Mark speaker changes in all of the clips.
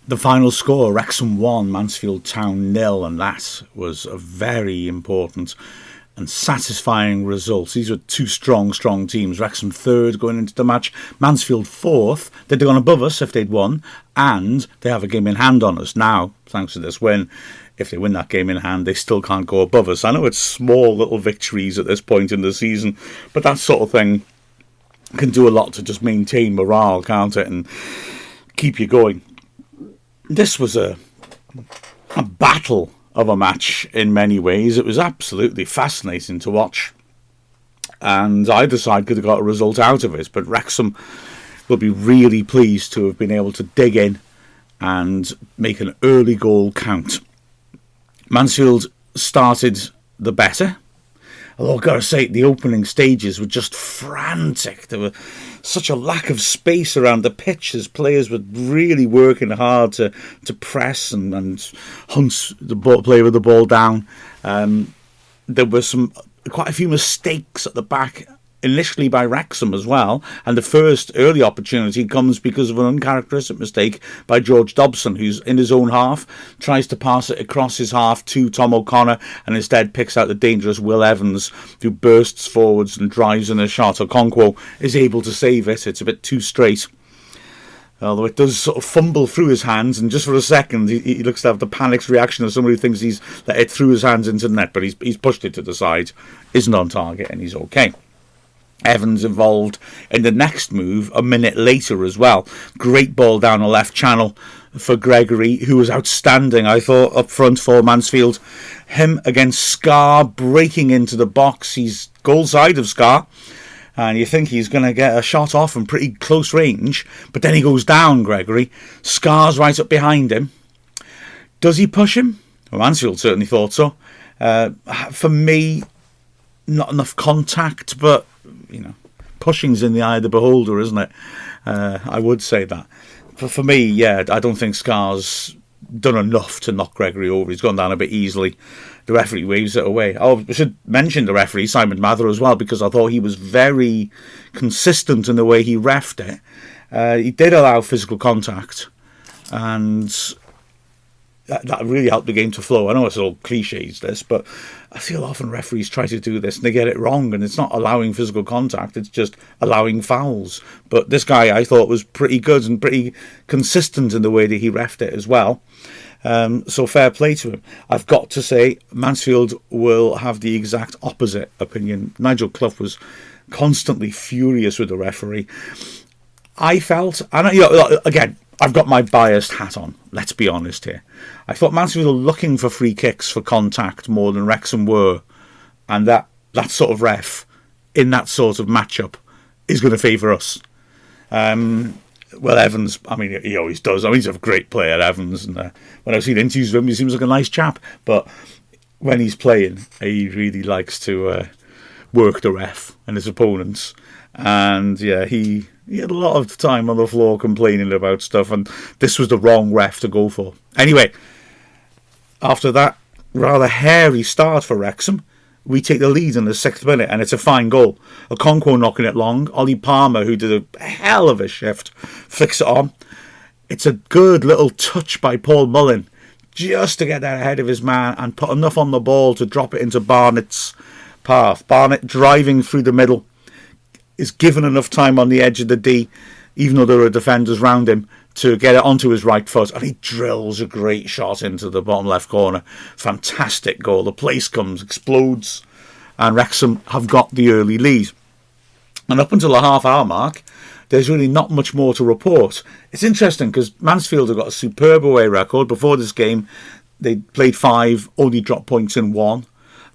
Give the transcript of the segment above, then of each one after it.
Speaker 1: The final score, Wrexham 1, Mansfield Town 0, and that was a very important and satisfying result. These were two strong teams. Wrexham third going into the match, Mansfield fourth. They'd have gone above us if they'd won, and they have a game in hand on us. Now, thanks to this win, if they win that game in hand, they still can't go above us. I know it's small little victories at this point in the season, but that sort of thing can do a lot to just maintain morale, can't it, and keep you going. This was a battle of a match in many ways. It was absolutely fascinating to watch, and either side could have got a result out of it, but Wrexham will be really pleased to have been able to dig in and make an early goal count. Mansfield started the better, although I've got to say the opening stages were just frantic. There was such a lack of space around the pitch as players were really working hard to press and hunt the ball, play with the ball down. There were quite a few mistakes at the back initially by Wrexham as well, and the first early opportunity comes because of an uncharacteristic mistake by George Dobson, who's in his own half, tries to pass it across his half to Tom O'Connor, and instead picks out the dangerous Will Evans, who bursts forwards and drives in a shot. Okonkwo is able to save it. It's a bit too straight, although it does sort of fumble through his hands, and just for a second he looks to have the panicked reaction of somebody who thinks he's let it through his hands into the net, but he's pushed it to the side, isn't on target, and he's okay. Evans involved in the next move a minute later as well. Great ball down the left channel for Gregory, who was outstanding, I thought, up front for Mansfield. Him against Scar, breaking into the box. He's goal side of Scar, and you think he's going to get a shot off from pretty close range, but then he goes down, Gregory. Scar's right up behind him. Does he push him? Well, Mansfield certainly thought so. For me, not enough contact, but pushing's in the eye of the beholder, isn't it? I would say that. For me, yeah, I don't think Scar's done enough to knock Gregory over. He's gone down a bit easily. The referee waves it away. Oh, I should mention the referee, Simon Mather, as well, because I thought he was very consistent in the way he reffed it. He did allow physical contact, and that really helped the game to flow. I know it's all cliches, this, but I feel often referees try to do this and they get it wrong, and it's not allowing physical contact, it's just allowing fouls. But this guy, I thought, was pretty good and pretty consistent in the way that he reffed it as well. So fair play to him. I've got to say, Mansfield will have the exact opposite opinion. Nigel Clough was constantly furious with the referee. I felt, and again, I've got my biased hat on, let's be honest here. I thought Mansfield were looking for free kicks for contact more than Wrexham were, and that sort of ref in that sort of matchup is going to favour us. Well, Evans, I mean, he always does. I mean, he's a great player, Evans, and when I've seen interviews with him, he seems like a nice chap, but when he's playing, he really likes to work the ref and his opponents, and yeah, he had a lot of time on the floor complaining about stuff, and this was the wrong ref to go for. Anyway, after that rather hairy start for Wrexham, we take the lead in the 6th minute, and it's a fine goal. Okonkwo knocking it long. Ollie Palmer, who did a hell of a shift, flicks it on. It's a good little touch by Paul Mullin, just to get there ahead of his man and put enough on the ball to drop it into Barnett's path. Barnett driving through the middle, is given enough time on the edge of the D, even though there are defenders round him, to get it onto his right foot, and he drills a great shot into the bottom left corner. Fantastic goal. The place explodes, and Wrexham have got the early lead. And up until the half-hour mark, there's really not much more to report. It's interesting because Mansfield have got a superb away record. Before this game, they played 5, only dropped points in 1.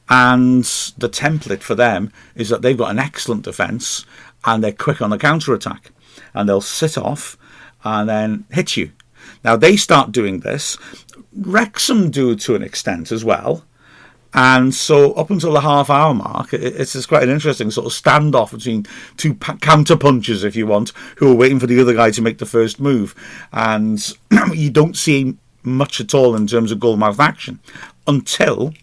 Speaker 1: And the template for them is that they've got an excellent defence and they're quick on the counter-attack. And they'll sit off and then hit you. Now, they start doing this. Wrexham do it to an extent as well. And so up until the half-hour mark, it's just quite an interesting sort of standoff between two counter-punchers, if you want, who are waiting for the other guy to make the first move. And you don't see much at all in terms of goal-mouth action until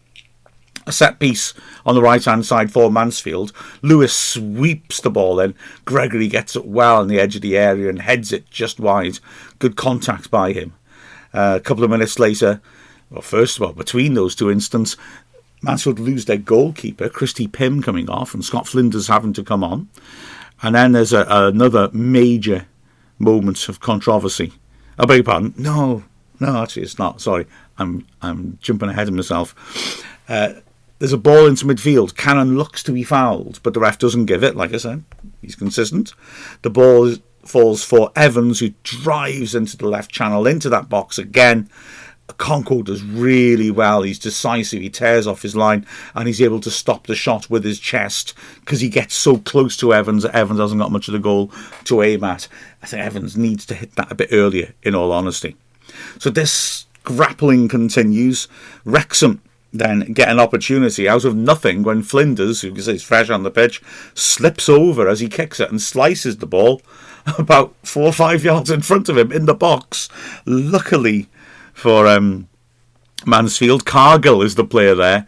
Speaker 1: a set piece on the right-hand side for Mansfield. Lewis sweeps the ball in. Gregory gets it well on the edge of the area and heads it just wide. Good contact by him. A couple of minutes later, well, first of all, between those two instants, Mansfield lose their goalkeeper, Christy Pym, coming off, and Scott Flinders having to come on. And then there's another major moment of controversy. I beg your pardon. No, actually it's not. Sorry, I'm jumping ahead of myself. There's a ball into midfield. Cannon looks to be fouled, but the ref doesn't give it. Like I said, he's consistent. The ball falls for Evans, who drives into the left channel, into that box again. Okonkwo does really well. He's decisive. He tears off his line and he's able to stop the shot with his chest because he gets so close to Evans that Evans hasn't got much of the goal to aim at. I think Evans needs to hit that a bit earlier, in all honesty. So this grappling continues. Wrexham then get an opportunity out of nothing when Flinders, who is fresh on the pitch, slips over as he kicks it and slices the ball about 4 or 5 yards in front of him in the box. Luckily for Mansfield, Cargill is the player there.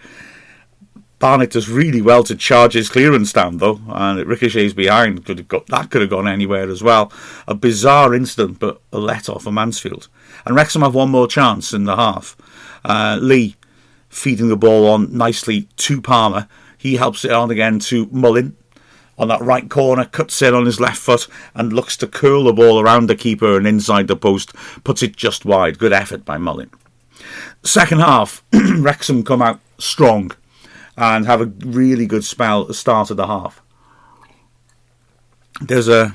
Speaker 1: Barnett does really well to charge his clearance down, though, and it ricochets behind. That could have gone anywhere as well. A bizarre incident, but a let-off for Mansfield. And Wrexham have one more chance in the half. Lee feeding the ball on nicely to Palmer. He helps it on again to Mullin. On that right corner, cuts in on his left foot and looks to curl the ball around the keeper and inside the post, puts it just wide. Good effort by Mullin. Second half, Wrexham come out strong and have a really good spell at the start of the half. There's a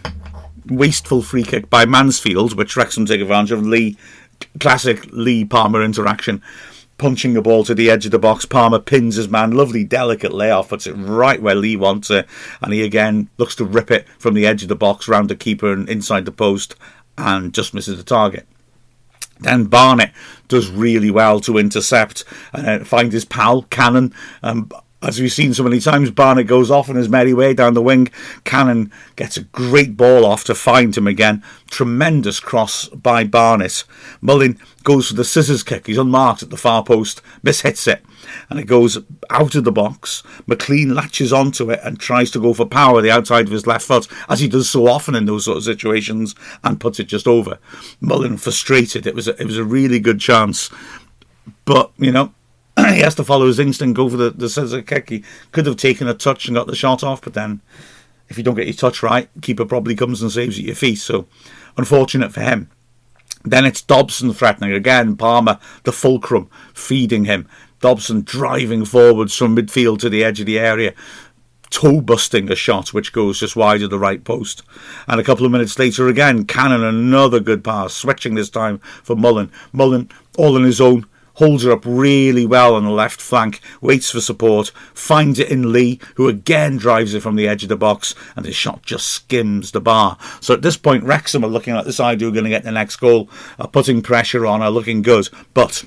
Speaker 1: wasteful free kick by Mansfield, which Wrexham take advantage of. Classic Lee-Palmer interaction. Punching the ball to the edge of the box, Palmer pins his man, lovely delicate layoff, puts it right where Lee wants it, and he again looks to rip it from the edge of the box round the keeper and inside the post and just misses the target. Then Barnett does really well to intercept and find his pal Cannon. As we've seen so many times, Barnett goes off on his merry way down the wing. Cannon gets a great ball off to find him again. Tremendous cross by Barnett. Mullin goes for the scissors kick. He's unmarked at the far post, mishits it, and it goes out of the box. McLean latches onto it and tries to go for power the outside of his left foot, as he does so often in those sort of situations, and puts it just over. Mullin frustrated. It was a really good chance, but he has to follow his instinct, go for the scissor kick. He could have taken a touch and got the shot off, but then if you don't get your touch right, keeper probably comes and saves at your feet. So unfortunate for him. Then it's Dobson threatening again. Palmer, the fulcrum, feeding him. Dobson driving forwards from midfield to the edge of the area, toe busting a shot which goes just wide of the right post. And a couple of minutes later again, Cannon, another good pass, switching this time for Mullin. Mullin all on his own, holds her up really well on the left flank, waits for support, finds it in Lee, who again drives it from the edge of the box, and his shot just skims the bar. So at this point, Wrexham are looking like the side who are going to get the next goal, are putting pressure on, are looking good. But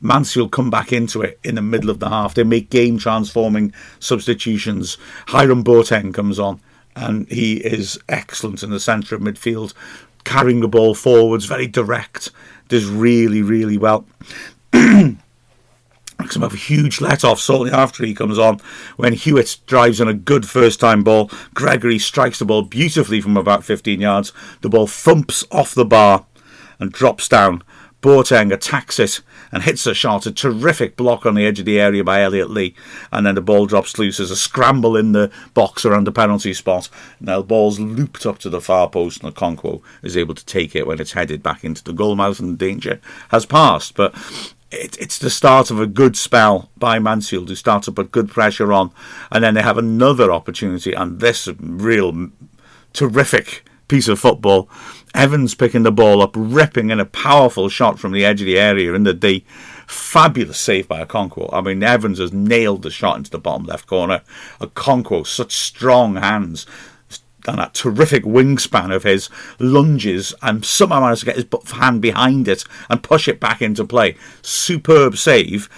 Speaker 1: Mansfield come back into it in the middle of the half. They make game-transforming substitutions. Hiram Boateng comes on, and he is excellent in the centre of midfield, carrying the ball forwards, very direct, does really, really well. Wrexham have a huge let-off shortly after he comes on, when Hewitt drives in a good first-time ball. Gregory strikes the ball beautifully from about 15 yards. The ball thumps off the bar and drops down. Boateng attacks it and hits a shot. A terrific block on the edge of the area by Elliot Lee. And then the ball drops loose. There's a scramble in the box around the penalty spot. Now the ball's looped up to the far post, and Okonkwo is able to take it when it's headed back into the goal mouth, and the danger has passed. But it's the start of a good spell by Mansfield, who start to put good pressure on. And then they have another opportunity, and this real terrific piece of football. Evans picking the ball up, ripping in a powerful shot from the edge of the area in the D. Fabulous save by Okonkwo. I mean, Evans has nailed the shot into the bottom left corner. Okonkwo, such strong hands, and that terrific wingspan of his, lunges and somehow managed to get his hand behind it and push it back into play. Superb save.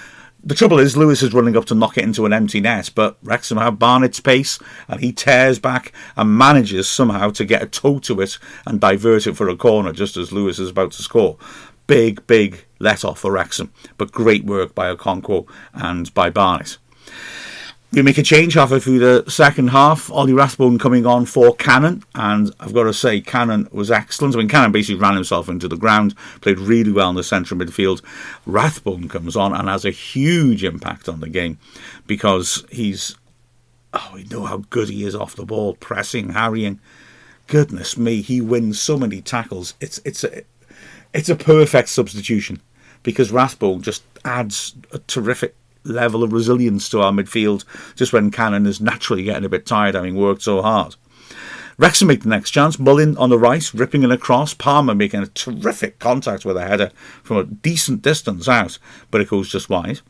Speaker 1: The trouble is, Lewis is running up to knock it into an empty net, but Wrexham have Barnett's pace, and he tears back and manages somehow to get a toe to it and divert it for a corner just as Lewis is about to score. Big let-off for Wrexham, but great work by Okonkwo and by Barnett. We make a change halfway through the second half. Ollie Rathbone coming on for Cannon, and I've got to say Cannon was excellent. I mean, Cannon basically ran himself into the ground, played really well in the central midfield. Rathbone comes on and has a huge impact on the game because we know how good he is off the ball, pressing, harrying. Goodness me, he wins so many tackles. It's a perfect substitution because Rathbone just adds a terrific level of resilience to our midfield just when Cannon is naturally getting a bit tired having worked so hard. Wrexham make the next chance. Mullin on the right, ripping it across. Palmer making a terrific contact with a header from a decent distance out, but it goes just wide.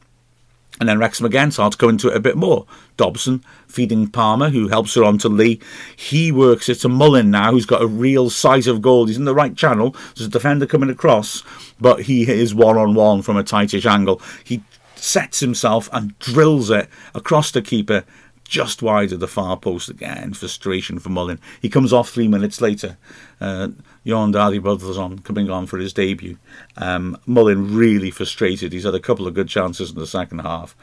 Speaker 1: And then Wrexham again starts going to it a bit more. Dobson feeding Palmer, who helps her on to Lee. He works it to Mullin now, who's got a real sight of goal. He's in the right channel. There's a defender coming across, but he is one-on-one from a tightish angle. He sets himself and drills it across the keeper just wide of the far post again. Frustration for Mullin. He comes off 3 minutes later. Johan Darby Brothers coming on for his debut. Mullin really frustrated. He's had a couple of good chances in the second half,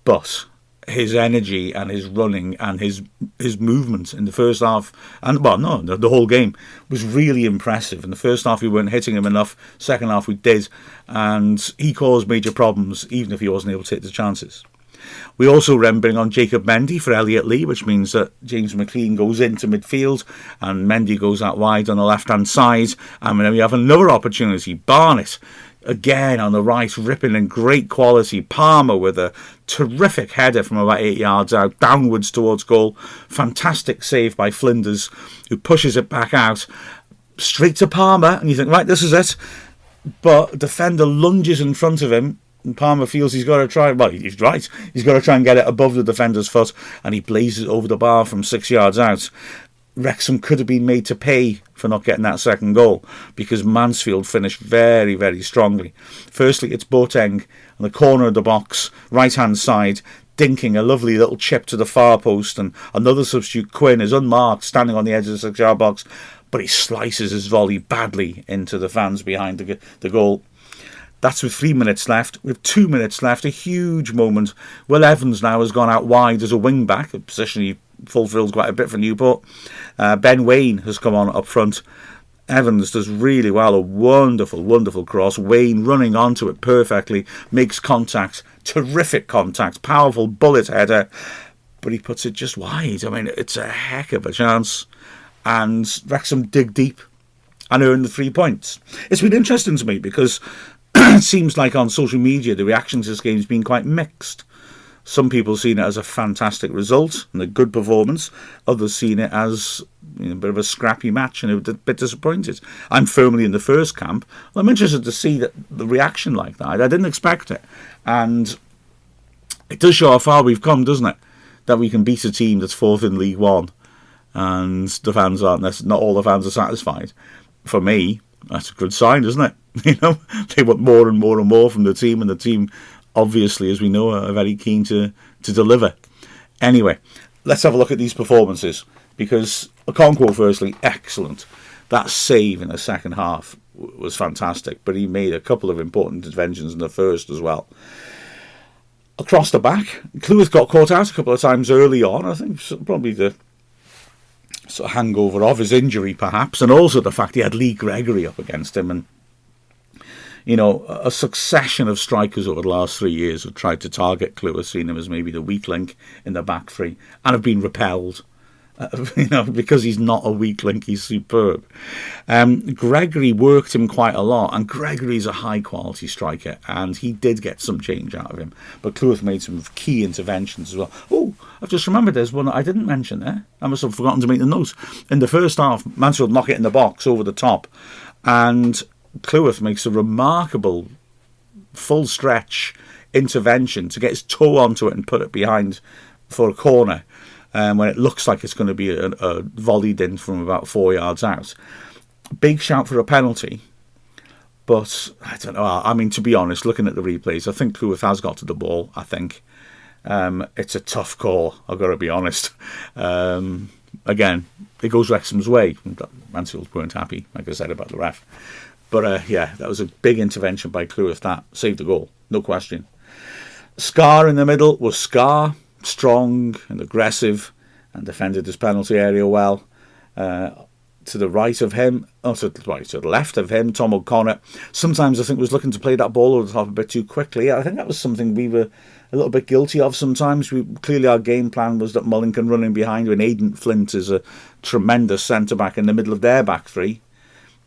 Speaker 1: but his energy and his running and his movement in the first half, and the whole game was really impressive. In the first half we weren't hitting him enough. Second half we did, and he caused major problems even if he wasn't able to hit the chances. We also then bring on Jacob Mendy for Elliot Lee, which means that James McLean goes into midfield and Mendy goes out wide on the left-hand side. And then we have another opportunity. Barnett, again on the right, ripping in great quality. Palmer with a terrific header from about 8 yards out, downwards towards goal. Fantastic save by Flinders, who pushes it back out, straight to Palmer. And you think, right, this is it. But defender lunges in front of him. And Palmer feels he's got to try. Well, he's right. He's got to try and get it above the defender's foot, and he blazes over the bar from 6 yards out. Wrexham could have been made to pay for not getting that second goal because Mansfield finished very, very strongly. Firstly, it's Boateng on the corner of the box, right-hand side, dinking a lovely little chip to the far post, and another substitute, Quinn, is unmarked, standing on the edge of the 6-yard box, but he slices his volley badly into the fans behind the goal. That's with 3 minutes left. With 2 minutes left, a huge moment. Will Evans now has gone out wide as a wing-back, a position he fulfills quite a bit for Newport. Ben Wayne has come on up front. Evans does really well, a wonderful, wonderful cross. Wayne running onto it perfectly, makes contact, terrific contact, powerful bullet header, but he puts it just wide. I mean, it's a heck of a chance. And Wrexham dig deep and earn the 3 points. It's been interesting to me because it seems like on social media the reaction to this game has been quite mixed. Some people have seen it as a fantastic result and a good performance. Others seen it as a bit of a scrappy match and a bit disappointed. I'm firmly in the first camp. Well, I'm interested to see the reaction like that. I didn't expect it. And it does show how far we've come, doesn't it? That we can beat a team that's fourth in League One and the fans not all the fans are satisfied. For me, that's a good sign, isn't it? They want more and more and more from the team, and the team, obviously, as we know, are very keen to deliver. Anyway, let's have a look at these performances, because Okonkwo, firstly, excellent. That save in the second half was fantastic, but he made a couple of important interventions in the first as well. Across the back, Cleworth got caught out a couple of times early on. I think probably the sort of hangover of his injury, perhaps, and also the fact he had Lee Gregory up against him, and a succession of strikers over the last 3 years have tried to target Cleworth, seeing him as maybe the weak link in the back three, and have been repelled. Because he's not a weak link, he's superb. Gregory worked him quite a lot, and Gregory's a high-quality striker, and he did get some change out of him. But Cleworth made some key interventions as well. Oh, I've just remembered there's one I didn't mention there. I must have forgotten to make the notes. In the first half, Mansfield knock it in the box over the top, and Cleworth makes a remarkable full stretch intervention to get his toe onto it and put it behind for a corner when it looks like it's going to be a volleyed in from about 4 yards out. Big shout for a penalty, but I don't know. I mean, to be honest, looking at the replays, I think Cleworth has got to the ball. I think it's a tough call, I've got to be honest. Again, it goes Wrexham's way. Mansfield weren't happy, like I said, about the ref. But that was a big intervention by Cleworth that saved the goal, no question. Scar in the middle was Scar. strong and aggressive and defended his penalty area well. To the right of him, to the left of him, Tom O'Connor, sometimes I think was looking to play that ball over the top a bit too quickly. I think that was something we were a little bit guilty of sometimes. Clearly our game plan was that Mullin can run in behind when Aidan Flint is a tremendous centre-back in the middle of their back three.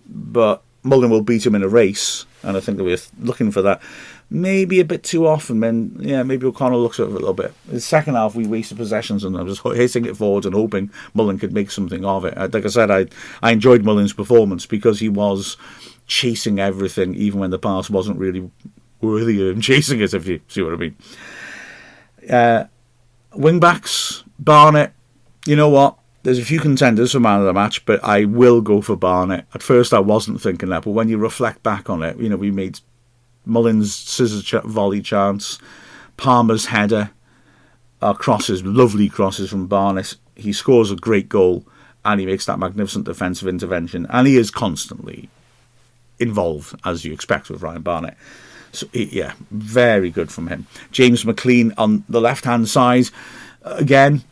Speaker 1: But Mullin will beat him in a race, and I think that we're looking for that maybe a bit too often. Then, maybe O'Connor looks at it a little bit. In the second half, we wasted possessions, and I was just hitting it forward and hoping Mullin could make something of it. Like I said, I enjoyed Mullin's performance because he was chasing everything, even when the pass wasn't really worthy of him chasing it, if you see what I mean. Wing-backs, Barnett, you know what? There's a few contenders for man of the match, but I will go for Barnett. At first, I wasn't thinking that, but when you reflect back on it, we made Mullin's scissor volley chance, Palmer's header, our crosses, lovely crosses from Barnett. He scores a great goal, and he makes that magnificent defensive intervention, and he is constantly involved, as you expect with Ryan Barnett. So, yeah, very good from him. James McLean on the left-hand side, again,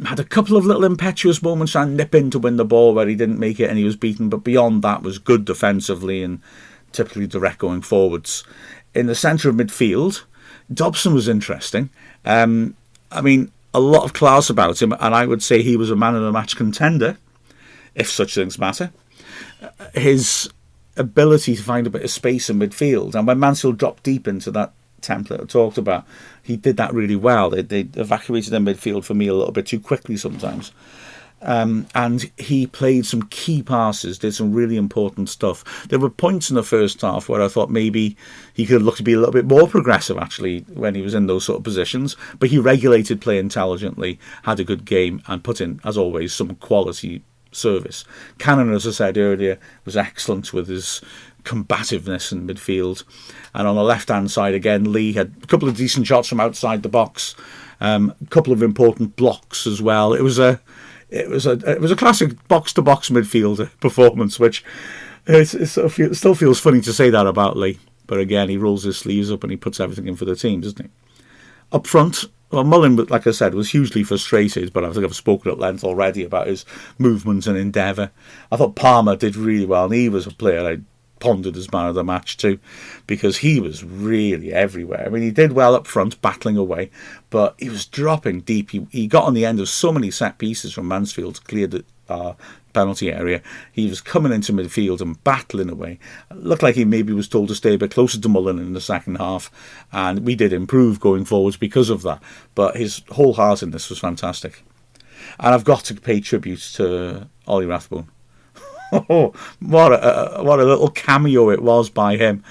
Speaker 1: had a couple of little impetuous moments trying to nip in to win the ball where he didn't make it and he was beaten, but beyond that was good defensively and typically direct going forwards. In the centre of midfield, Dobson was interesting. A lot of class about him, and I would say he was a man of the match contender, if such things matter. His ability to find a bit of space in midfield, and when Mansfield dropped deep into that template I talked about, he did that really well. They evacuated their midfield for me a little bit too quickly sometimes. And he played some key passes, did some really important stuff. There were points in the first half where I thought maybe he could look to be a little bit more progressive, actually, when he was in those sort of positions. But he regulated play intelligently, had a good game, and put in, as always, some quality service. Cannon, as I said earlier, was excellent with his combativeness in midfield. And on the left-hand side, again, Lee had a couple of decent shots from outside the box, a couple of important blocks as well. It was a classic box-to-box midfielder performance, which it still feels funny to say that about Lee. But again, he rolls his sleeves up and he puts everything in for the team, doesn't he? Up front, well, Mullin, like I said, was hugely frustrated, but I think I've spoken at length already about his movement and endeavour. I thought Palmer did really well, and he was a player I pondered as man of the match too, because he was really everywhere. He did well up front, battling away, but he was dropping deep. He got on the end of so many set pieces from Mansfield to clear the penalty area. He was coming into midfield and battling away. It looked like he maybe was told to stay a bit closer to Mullin in the second half, and we did improve going forwards because of that. But his wholeheartedness was fantastic. And I've got to pay tribute to Ollie Rathbone. Oh, what a little cameo it was by him.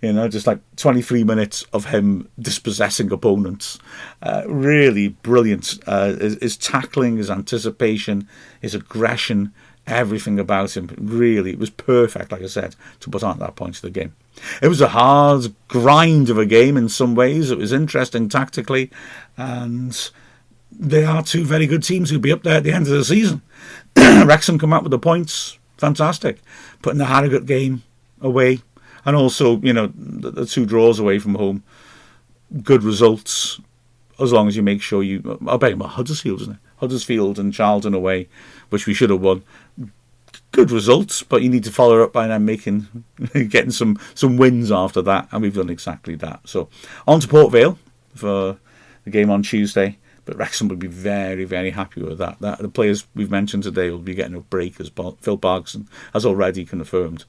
Speaker 1: Just like 23 minutes of him dispossessing opponents. Really brilliant. His tackling, his anticipation, his aggression, everything about him. Really, it was perfect, like I said, to put on at that point of the game. It was a hard grind of a game in some ways. It was interesting tactically. And they are two very good teams who'll be up there at the end of the season. Wrexham come out with the points. Fantastic. Putting the Harrogate game away. And also, the two draws away from home. Good results, as long as you make sure I'll bet about Huddersfield, isn't it? Huddersfield and Charlton away, which we should have won. Good results, but you need to follow up by then getting some wins after that, and we've done exactly that. So, on to Port Vale for the game on Tuesday. But Wrexham would be very, very happy with that. The players we've mentioned today will be getting a break, as Phil Parkinson has already confirmed.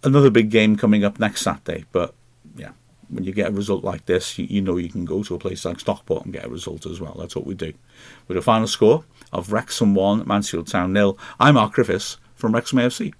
Speaker 1: Another big game coming up next Saturday. But, yeah, when you get a result like this, you know you can go to a place like Stockport and get a result as well. That's what we do. With a final score of Wrexham 1, Mansfield Town 0, I'm Mark Griffiths from Wrexham AFC.